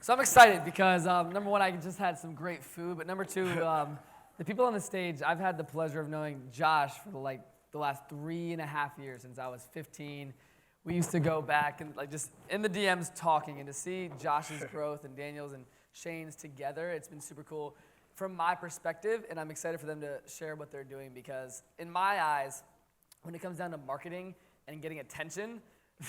So I'm excited because number one, I just had some great food, but number two, the people on the stage, I've had the pleasure of knowing Josh for the last 3.5 years since I was 15. We used to go back and just in the DMs talking, and to see Josh's growth and Daniel's and Shane's together, it's been super cool from my perspective, and I'm excited for them to share what they're doing because in my eyes, when it comes down to marketing and getting attention,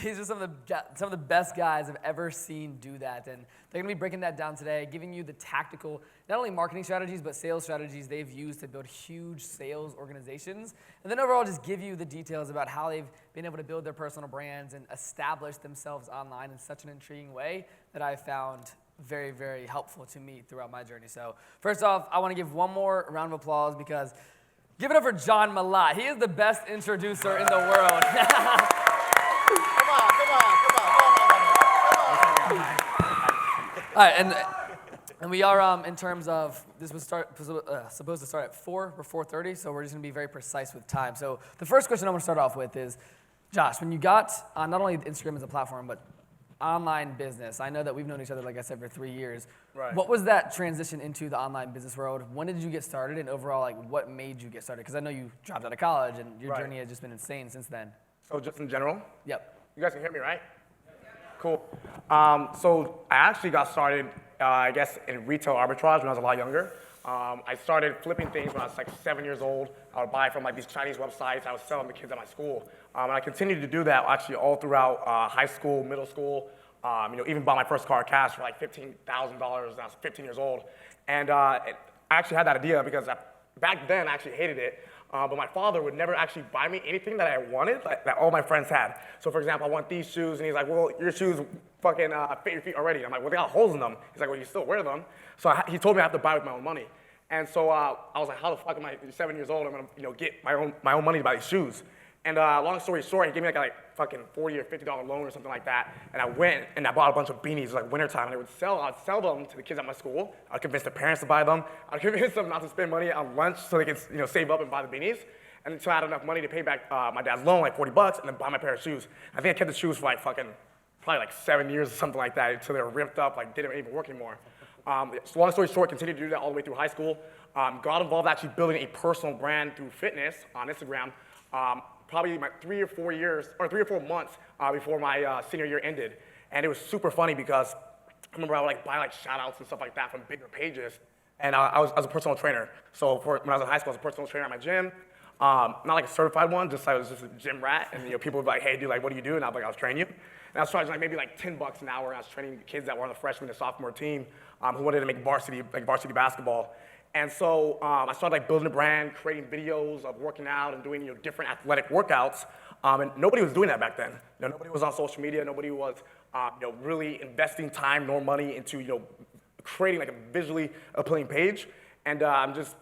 these are some of the best guys I've ever seen do that, and they're gonna be breaking that down today, giving you the tactical, not only marketing strategies, but sales strategies they've used to build huge sales organizations, and then overall just give you the details about how they've been able to build their personal brands and establish themselves online in such an intriguing way that I found very, very helpful to me throughout my journey. So first off, I wanna give one more round of applause because give it up for John Malat. He is the best introducer in the world. All right, and we are in terms of this was supposed to start at 4 or 4:30, so we're just gonna be very precise with time. So the first question I want to start off with is, Josh, when you got on not only Instagram as a platform but online business, I know that we've known each other, like I said, for 3 years. Right. What was that transition into the online business world? When did you get started, and overall, what made you get started? Because I know you dropped out of college, and your journey has just been insane since then. So just in general? Yep. You guys can hear me, right? Cool. So I actually got started, I guess, in retail arbitrage when I was a lot younger. I started flipping things when I was like 7 years old. I would buy from these Chinese websites. I would sell them to kids at my school. And I continued to do that actually all throughout high school, middle school. Even bought my first car cash for like $15,000 when I was 15 years old. And I actually had that idea because back then I actually hated it. But my father would never actually buy me anything that I wanted, that all my friends had. So for example, I want these shoes, and he's like, well, your shoes fucking fit your feet already. I'm like, well, they got holes in them. He's like, well, you still wear them. So he told me I have to buy with my own money. And so I was like, how the fuck am I 7 years old? I'm gonna get my own money to buy these shoes. And long story short, he gave me like fucking $40 or $50 loan or something like that. And I went and I bought a bunch of beanies. It was like wintertime, and I'd sell them to the kids at my school. I'd convince the parents to buy them. I'd convince them not to spend money on lunch so they could save up and buy the beanies. And until I had enough money to pay back my dad's loan, like $40, and then buy my pair of shoes. I think I kept the shoes for probably 7 years or something like that until they were ripped up, didn't even work anymore. So long story short, continued to do that all the way through high school. Got involved actually building a personal brand through fitness on Instagram. Probably 3 or 4 months before my senior year ended. And it was super funny because I remember I would buy shout outs and stuff like that from bigger pages. And I was a personal trainer. So when I was in high school, I was a personal trainer at my gym. Not like a certified one, just I was just a gym rat. And people would be like, hey dude, what do you do? And I'd be like, I was training you. And I was charging maybe $10 an hour. And I was training kids that were on the freshman and sophomore team who wanted to make varsity basketball. And so I started building a brand, creating videos of working out and doing different athletic workouts. And nobody was doing that back then. Nobody was on social media. Nobody was really investing time nor money into creating a visually appealing page. And I'm just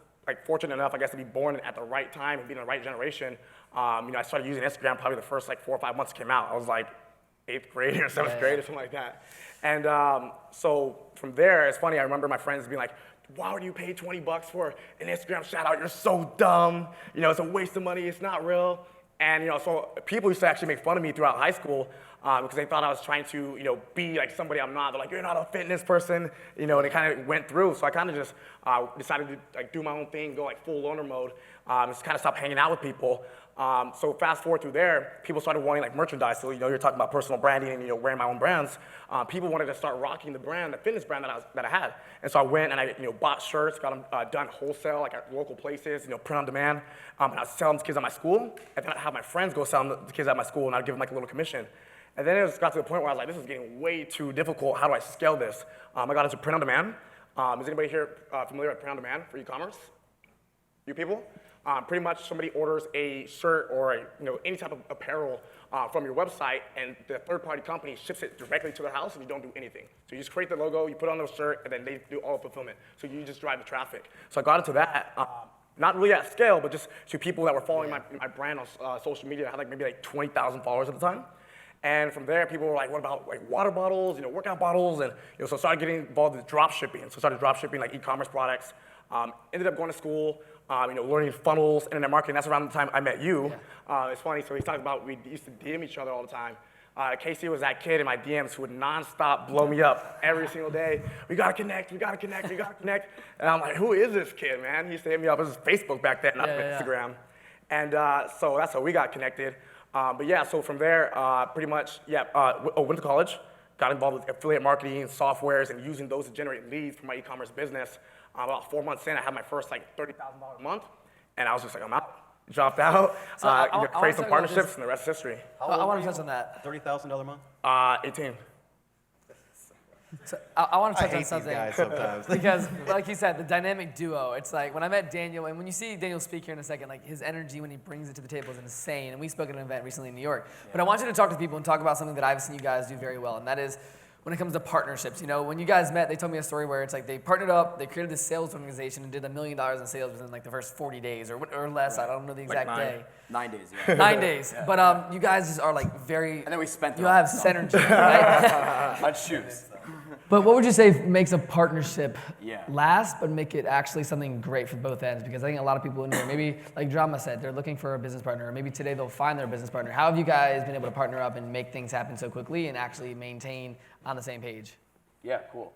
fortunate enough, I guess, to be born at the right time and be in the right generation. I started using Instagram probably the first 4 or 5 months it came out. I was 8th grade or 7th grade or something like that. And so from there, it's funny, I remember my friends being like, why would you pay $20 for an Instagram shout out? You're so dumb. It's a waste of money. It's not real. And so people used to actually make fun of me throughout high school because they thought I was trying to be like somebody I'm not. They're like, you're not a fitness person. And it kind of went through. So I kind of just decided to do my own thing, go full loner mode, just kind of stop hanging out with people. So fast forward through there, people started wanting merchandise. So you're talking about personal branding and wearing my own brands. People wanted to start rocking the brand, the fitness brand that I had. And so I went and I bought shirts, got them done wholesale at local places, print on demand. And I'd sell them to kids at my school, and then I'd have my friends go sell them to kids at my school, and I'd give them a little commission. And then it just got to the point where I was like, this is getting way too difficult. How do I scale this? I got into print on demand. Is anybody here familiar with print on demand for e-commerce? You people? Pretty much somebody orders a shirt or any type of apparel from your website, and the third-party company ships it directly to their house, and you don't do anything. So you just create the logo, you put on the shirt, and then they do all the fulfillment. So you just drive the traffic. So I got into that, not really at scale, but just to people that were following my brand on social media. I had maybe 20,000 followers at the time. And from there, people were like, what about water bottles, workout bottles? And so I started getting involved with drop shipping. So I started drop shipping e-commerce products. Ended up going to school, learning funnels, internet marketing. That's around the time I met you. Yeah. It's funny, so he's talking about we used to DM each other all the time. Casey was that kid in my DMs who would nonstop blow me up every single day. We gotta connect, we gotta connect, we gotta connect. And I'm like, who is this kid, man? He used to hit me up. It was Facebook back then, not Instagram. And so that's how we got connected. But yeah, so from there, pretty much, went to college, got involved with affiliate marketing and softwares and using those to generate leads for my e-commerce business. About 4 months in, I had my first like $30,000 a month, and I was just like, I'm out. Dropped out, created some partnerships, and the rest is history. I want to touch on that. $30,000 a month? 18. So I want to touch I on hate something. these guys sometimes. Because, like you said, the dynamic duo, it's like when I met Daniel, and when you see Daniel speak here in a second, like his energy when he brings it to the table is insane. And we spoke at an event recently in New York. But I want you to talk to people and talk about something that I've seen you guys do very well, and that is when it comes to partnerships. You know, when you guys met, they told me a story where it's like they partnered up, they created this sales organization and did $1 million in sales within like the first 40 days or less. Right. I don't know the exact day. 9 days, yeah. 9 days. Yeah. But you guys just are like very. And then we spent. You have synergy, right? On shoes. But what would you say makes a partnership Yeah. last, but make it actually something great for both ends? Because I think a lot of people in here, maybe like Drama said, they're looking for a business partner, or maybe today they'll find their business partner. How have you guys been able to partner up and make things happen so quickly and actually maintain on the same page? Yeah, cool.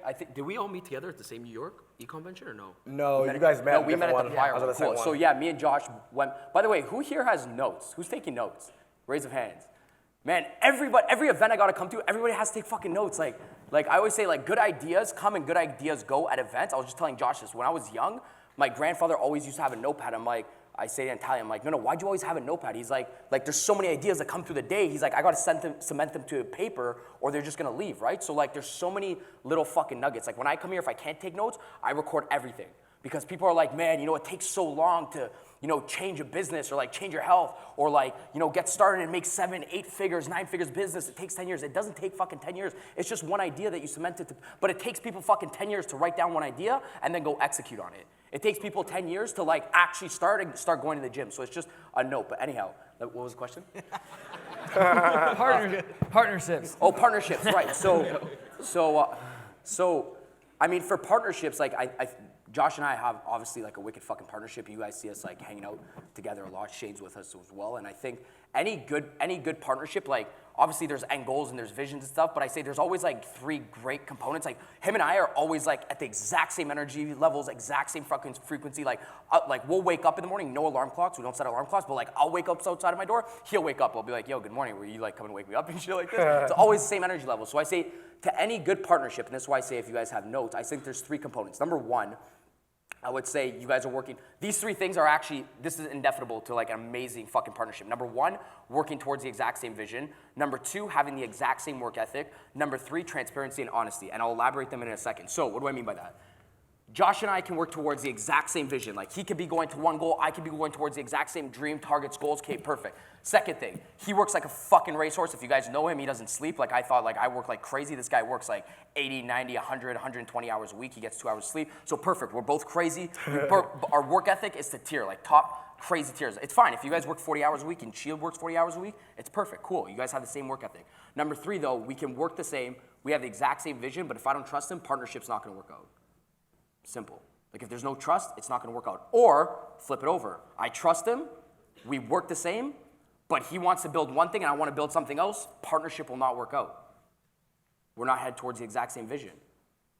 I think, did we all meet together at the same New York e-convention or no? No, you guys met. No, we met at the prior one. Cool. So yeah, me and Josh went. By the way, who here has notes? Who's taking notes? Raise of hands. Man, every event I gotta come to, everybody has to take fucking notes. Like I always say, like good ideas come and good ideas go at events. I was just telling Josh this. When I was young, my grandfather always used to have a notepad. I'm like, I say it in Italian, I'm like, no, why'd you always have a notepad? He's like there's so many ideas that come through the day. He's like, I gotta cement them to paper or they're just gonna leave, right? So like there's so many little fucking nuggets. Like when I come here, if I can't take notes, I record everything. Because people are like, man, you know, it takes so long to, you know, change a business or like change your health or like, you know, get started and make 7, 8 figures, 9 figures business. It takes 10 years. It doesn't take fucking 10 years. It's just one idea that you cemented to, but it takes people fucking 10 years to write down one idea and then go execute on it. It takes people 10 years to like actually start going to the gym. So it's just a note. But anyhow, what was the question? Partnerships. Oh, partnerships, right. So, I mean, for partnerships, like Josh and I have obviously like a wicked fucking partnership. You guys see us like hanging out together a lot. Shane's with us as well. And I think any good partnership, like obviously there's end goals and there's visions and stuff, but I say there's always like 3 great components. Like him and I are always like at the exact same energy levels, exact same fucking frequency. Like we'll wake up in the morning, no alarm clocks. We don't set alarm clocks, but like I'll wake up outside of my door. He'll wake up. I'll be like, yo, good morning. Were you like coming to wake me up and shit like this? It's always the same energy level. So I say to any good partnership, and this is why I say if you guys have notes, I think there's 3 components. Number 1, I would say you guys are working. These 3 things are actually, this is indefinable to like an amazing fucking partnership. Number 1, working towards the exact same vision. Number 2, having the exact same work ethic. Number 3, transparency and honesty. And I'll elaborate them in a second. So what do I mean by that? Josh and I can work towards the exact same vision. Like he could be going to one goal, I could be going towards the exact same dream, targets, goals. Okay, perfect. Second thing, he works like a fucking racehorse. If you guys know him, he doesn't sleep. Like I thought, like I work like crazy. This guy works like 80, 90, 100, 120 hours a week. He gets 2 hours sleep. So perfect. We're both crazy. Our work ethic is to tier, like top crazy tiers. It's fine. If you guys work 40 hours a week and Shield works 40 hours a week, it's perfect. Cool. You guys have the same work ethic. Number 3, though, we can work the same. We have the exact same vision, but if I don't trust him, partnership's not going to work out. Simple. Like if there's no trust, it's not gonna work out. Or flip it over. I trust him, we work the same, but he wants to build one thing and I wanna build something else, partnership will not work out. We're not headed towards the exact same vision.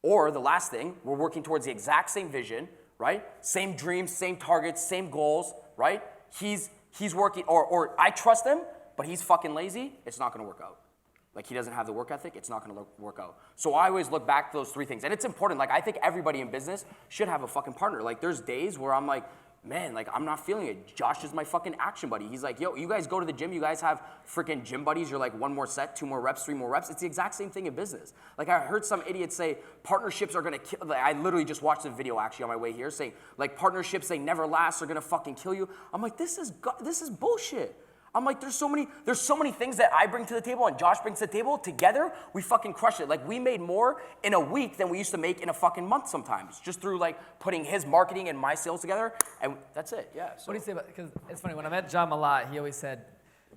Or the last thing, we're working towards the exact same vision, right? Same dreams, same targets, same goals, right? He's working, or I trust him, but he's fucking lazy, it's not gonna work out. Like he doesn't have the work ethic, it's not gonna work out. So I always look back to those 3 things. And it's important, like I think everybody in business should have a fucking partner. Like there's days where I'm like, man, like I'm not feeling it. Josh is my fucking action buddy. He's like, yo, you guys go to the gym, you guys have freaking gym buddies, you're like 1 more set, 2 more reps, 3 more reps. It's the exact same thing in business. Like I heard some idiot say partnerships are gonna kill, like, I literally just watched a video actually on my way here saying like partnerships, they never last, are gonna fucking kill you. I'm like, this is bullshit. I'm like, there's so many things that I bring to the table and Josh brings to the table. Together, we fucking crush it. Like we made more in a week than we used to make in a fucking month sometimes, just through like putting his marketing and my sales together, and that's it. Yeah. So. What do you say about? Because it's funny when I met John Malott, he always said,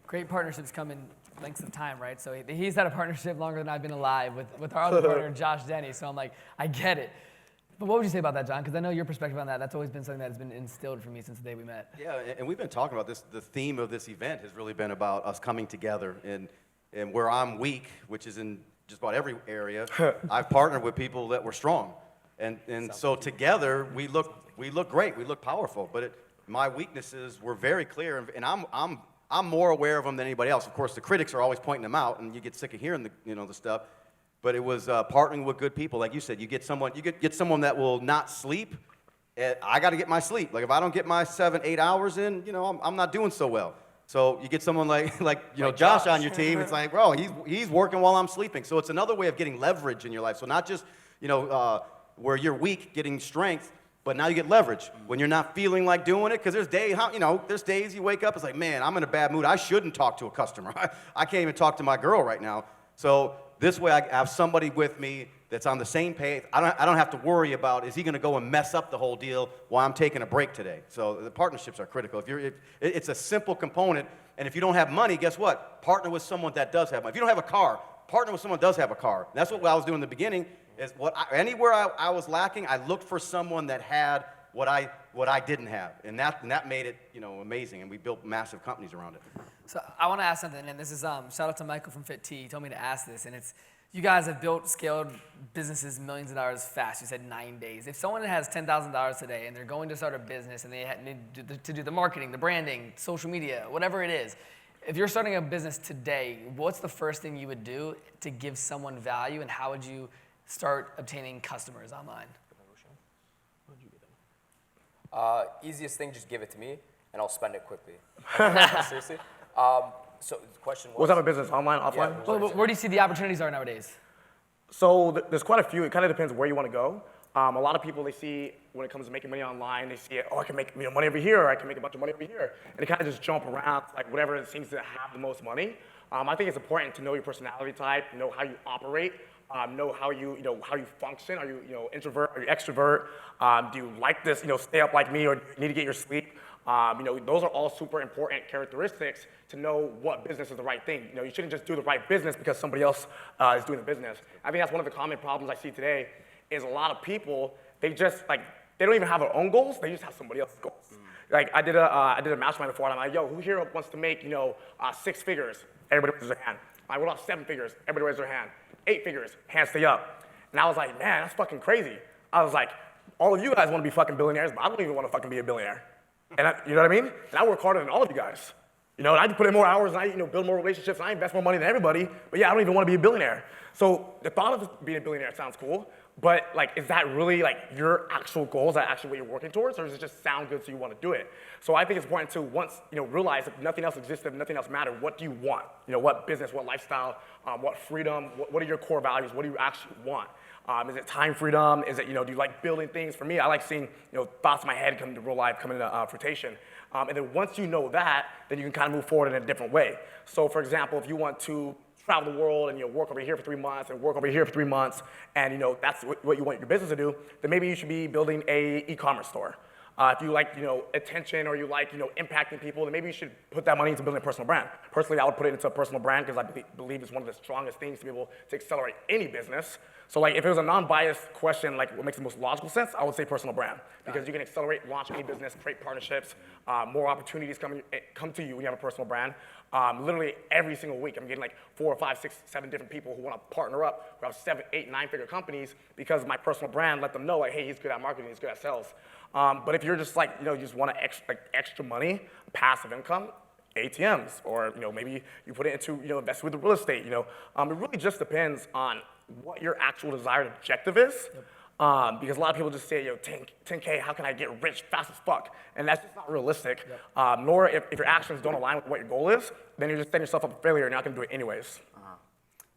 great partnerships come in lengths of time, right? So he's had a partnership longer than I've been alive with our other partner, Josh Denny. So I'm like, I get it. But what would you say about that, John? Because I know your perspective on that. That's always been something that has been instilled for me since the day we met. Yeah, and we've been talking about this. The theme of this event has really been about us coming together. And And where I'm weak, which is in just about every area, I've partnered with people that were strong. And so together, we look great, we look powerful, but my weaknesses were very clear, and I'm more aware of them than anybody else. Of course, the critics are always pointing them out, and you get sick of hearing the stuff. But it was partnering with good people, like you said. You get someone that will not sleep. I got to get my sleep. Like if I don't get my 7-8 hours in, I'm not doing so well. So you get someone like Josh on your team. It's like, bro, he's working while I'm sleeping. So it's another way of getting leverage in your life. So not just where you're weak, getting strength. But now you get leverage when you're not feeling like doing it, because there's days you wake up, it's like, man, I'm in a bad mood. I shouldn't talk to a customer. I can't even talk to my girl right now. So this way I have somebody with me that's on the same page. I don't have to worry about, is he going to go and mess up the whole deal while I'm taking a break today? So the partnerships are critical. It's a simple component, and if you don't have money, guess what? Partner with someone that does have money. If you don't have a car, partner with someone that does have a car. And that's what I was doing in the beginning. Is anywhere I was lacking, I looked for someone that had what I didn't have, and that made it amazing, and we built massive companies around it. So I want to ask something, and this is shout out to Michael from Fit T. He told me to ask this, and it's you guys have built, scaled businesses millions of dollars fast. You said 9 days. If someone has $10,000 today and they're going to start a business and they need to do the marketing, the branding, social media, whatever it is, if you're starting a business today, what's the first thing you would do to give someone value, and how would you start obtaining customers online? Easiest thing, just give it to me, and I'll spend it quickly. Seriously. So the question was. What type of business? Online, offline? Yeah, Where do you see the opportunities are nowadays? So there's quite a few. It kind of depends where you want to go. A lot of people, they see when it comes to making money online, they see it, I can make money over here, or I can make a bunch of money over here. And they kind of just jump around, like whatever seems to have the most money. I think it's important to know your personality type, know how you operate, know how you function. Are you introvert? Are you extrovert? Do you like this? Stay up like me, or need to get your sleep? Those are all super important characteristics to know what business is the right thing. You shouldn't just do the right business because somebody else is doing the business. I think that's one of the common problems I see today. Is a lot of people, they just they don't even have their own goals. They just have somebody else's goals. Like I did a mastermind before, and I'm like, yo, who here wants to make 6 figures? Everybody raises their hand. What about 7 figures? Everybody raises their hand. 8 figures, hands stay up. And I was like, man, that's fucking crazy. I was like, all of you guys want to be fucking billionaires, but I don't even want to fucking be a billionaire. And you know what I mean? And I work harder than all of you guys. And I put in more hours, and I build more relationships, and I invest more money than everybody. But yeah, I don't even want to be a billionaire. So the thought of being a billionaire sounds cool, but is that really your actual goal? Is that actually what you're working towards, or does it just sound good so you want to do it? So I think it's important to once realize if nothing else exists, if nothing else mattered, what do you want? What business, what lifestyle, what freedom? What are your core values? What do you actually want? Is it time freedom? Is it do you like building things? For me, I like seeing thoughts in my head come to real life, come into fruition. And then once you know that, then you can kind of move forward in a different way. So for example, if you want to travel the world and work over here for 3 months and work over here for 3 months, and that's what you want your business to do, then maybe you should be building a e-commerce store. If you like attention, or you like impacting people, then maybe you should put that money into building a personal brand. Personally, I would put it into a personal brand because I believe it's one of the strongest things to be able to accelerate any business. So if it was a non-biased question, what makes the most logical sense, I would say personal brand, because you can accelerate, launch any business, create partnerships, more opportunities come to you when you have a personal brand. Literally every single week, I'm getting 4 or 5, 6, 7 different people who want to partner up, who have 7, 8, 9-figure companies, because my personal brand let them know hey, he's good at marketing, he's good at sales. But if you're just you just want extra money, passive income, ATMs, or maybe you put it into invest with the real estate. It really just depends on what your actual desired objective is. Because a lot of people just say, 10K, how can I get rich fast as fuck? And that's just not realistic. Nor if your actions don't align with what your goal is, then you're just setting yourself up for failure and you're not gonna do it anyways.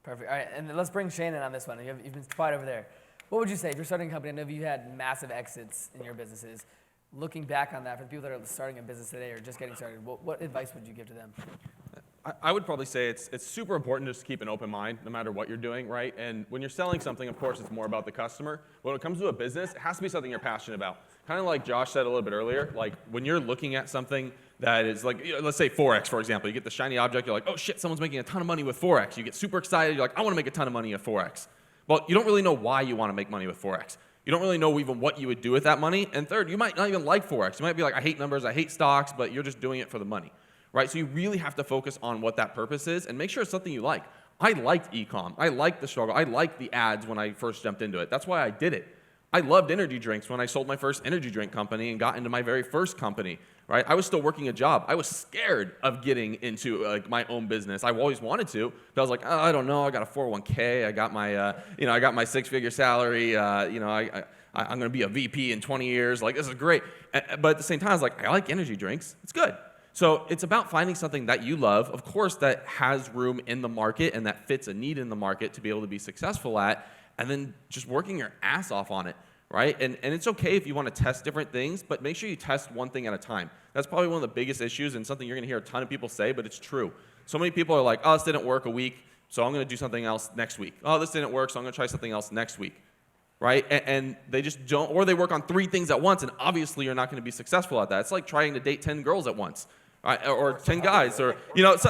Perfect. All right, and let's bring Shane in on this one. You've been quiet over there. What would you say if you're starting a company? I know you had massive exits in your businesses. Looking back on that, for the people that are starting a business today or just getting started, what advice would you give to them? I would probably say it's super important just to keep an open mind no matter what you're doing, right? And when you're selling something, of course, it's more about the customer. When it comes to a business, it has to be something you're passionate about. Kind of like Josh said a little bit earlier, when you're looking at something that is let's say Forex, for example. You get the shiny object, you're like, oh shit, someone's making a ton of money with Forex. You get super excited, you're like, I want to make a ton of money at Forex. Well, you don't really know why you want to make money with Forex. You don't really know even what you would do with that money. And third, you might not even like Forex. You might be like, I hate numbers, I hate stocks, but you're just doing it for the money. right? So you really have to focus on what that purpose is and make sure it's something you like. I liked e-com. I liked the struggle. I liked the ads when I first jumped into it. That's why I did it. I loved energy drinks when I sold my first energy drink company and got into my very first company, right? I was still working a job. I was scared of getting into my own business. I always wanted to, but I was like, oh, I don't know. I got a 401k. I got my, I got my 6-figure salary. I'm going to be a VP in 20 years. Like, this is great. But at the same time, I was like, I like energy drinks. It's good. So it's about finding something that you love, of course, that has room in the market and that fits a need in the market to be able to be successful at, and then just working your ass off on it, right? And it's okay if you want to test different things, but make sure you test one thing at a time. That's probably one of the biggest issues and something you're going to hear a ton of people say, but it's true. So many people are like, oh, this didn't work a week, so I'm going to do something else next week. Oh, this didn't work, so I'm going to try something else next week, right? And they just don't, or they work on 3 things at once, and obviously you're not going to be successful at that. It's like trying to date 10 girls at once. Or 10 guys, or,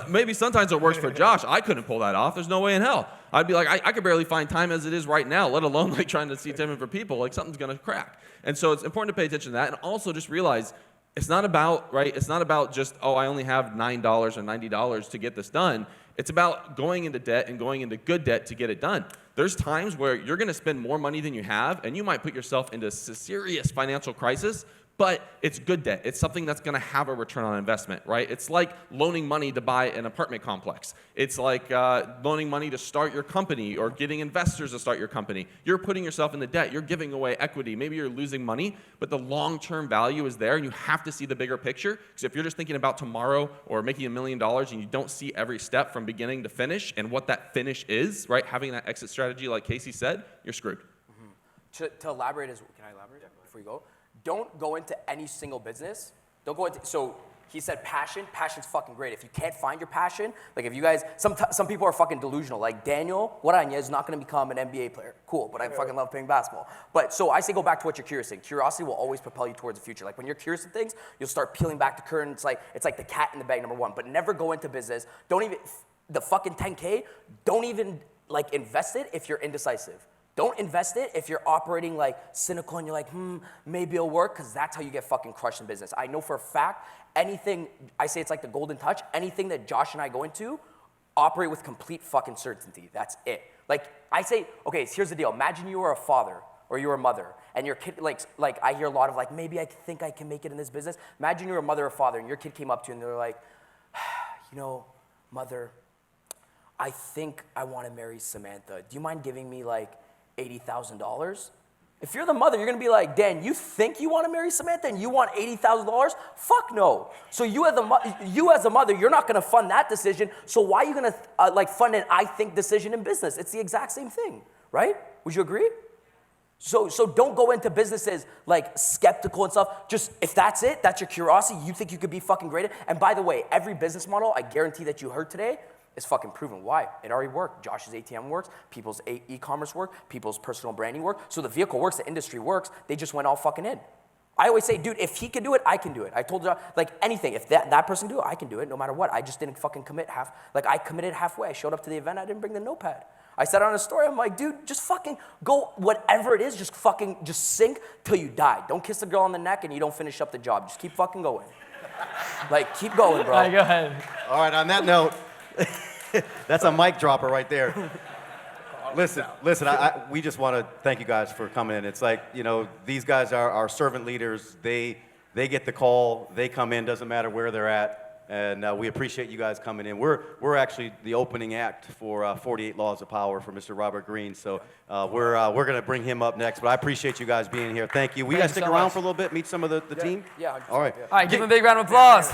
maybe sometimes it works for Josh. I couldn't pull that off. There's no way in hell. I'd be like, I could barely find time as it is right now, let alone like trying to see Tim for people. Like something's gonna crack. And so it's important to pay attention to that, and also just realize it's not about, right? It's not about just, oh, I only have $9 or $90 to get this done. It's about going into debt and going into good debt to get it done. There's times where you're gonna spend more money than you have, and you might put yourself into a serious financial crisis. But it's good debt. It's something that's going to have a return on investment, right? It's like loaning money to buy an apartment complex. It's like loaning money to start your company or getting investors to start your company. You're putting yourself in the debt. You're giving away equity. Maybe you're losing money, but the long-term value is there, and you have to see the bigger picture. Because if you're just thinking about tomorrow or making $1 million and you don't see every step from beginning to finish and what that finish is, right, having that exit strategy like Casey said, you're screwed. To elaborate, can I elaborate before you go? Don't go into any single business. Don't go into, so he said passion. Passion's fucking great. If you can't find your passion, like if you guys, some people are fucking delusional. Like Daniel Guaranya is not going to become an NBA player. Cool, but I fucking love playing basketball. But so I say go back to what you're curious in. Curiosity will always propel you towards the future. Like when you're curious in things, you'll start peeling back the curtain. It's like the cat in the bag, number one. But never go into business. Don't even, the fucking 10K, don't even like invest it if you're indecisive. Don't invest it if you're operating like cynical and you're like, maybe it'll work, because that's how you get fucking crushed in business. I know for a fact, anything, I say it's like the golden touch, anything that Josh and I go into, operate with complete fucking certainty. That's it. Like, I say, okay, here's the deal. Imagine you were a father or you were a mother, and your kid, like I hear a lot of like, maybe I think I can make it in this business. Imagine you were a mother or father, and your kid came up to you and they're like, mother, I think I want to marry Samantha. Do you mind giving me like $80,000? If you're the mother, you're gonna be like, Dan, you think you want to marry Samantha and you want $80,000? Fuck no. So you as a mother, you're not gonna fund that decision. So why are you gonna fund an I think decision in business? It's the exact same thing, right? Would you agree? So don't go into businesses like skeptical and stuff. Just if that's it, that's your curiosity, you think you could be fucking great at. And by the way, every business model, I guarantee that you heard today, is fucking proven. Why? It already worked. Josh's ATM works, people's e-commerce work, people's personal branding work. So the vehicle works, the industry works, they just went all fucking in. I always say, dude, if he can do it, I can do it. I told you, like anything, if that person can do it, I can do it no matter what. I just didn't fucking commit I committed halfway. I showed up to the event, I didn't bring the notepad. I said on a story, I'm like, dude, just fucking go, whatever it is, just sink till you die. Don't kiss the girl on the neck and you don't finish up the job. Just keep fucking going. Like, keep going, bro. All right, go ahead. All right, on that note, that's a mic dropper right there. Listen, we just want to thank you guys for coming in. It's like, these guys are our servant leaders. They get the call, they come in, doesn't matter where they're at. And we appreciate you guys coming in. We're actually the opening act for 48 Laws of Power for Mr. Robert Greene. So we're going to bring him up next. But I appreciate you guys being here. Thank you. We guys stick around for a little bit, meet some of the team? Yeah. All right. All right, give him a big round of applause.